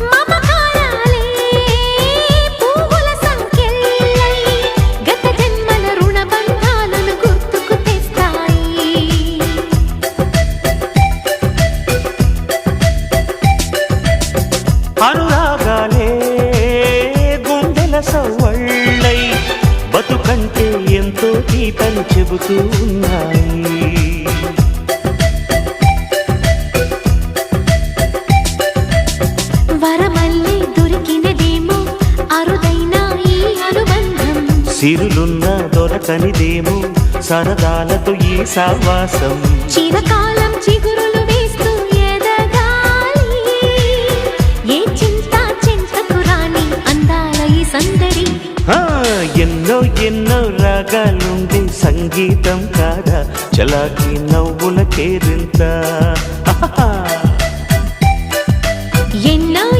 మమకారాలే పువ్వుల సంకెళ్ళై గత జన్మల రుణబంధాలను గుర్తుకు తెస్తాయి. అనురాగాలే గుండెల సవ్వళ్ళై బతుకంటే ఎంతో తీపని చెబుతూ ఉన్నాయి. వరమల్లే దొరికినదేమో అరుదైన ఈ అనుబంధం. సిరులున్న దొరకనిదేమో సరదాలతో ఈ సావాసం. చిరకాలం చిగురులు వేస్తూ ఎదగాలి. ఏ చింత చింతకు రాని అందాల ఈ సందడి. ఎన్నో ఎన్నో రాగాలుండే సంగీతం కాదా చలాకి నవ్వుల కేరింత.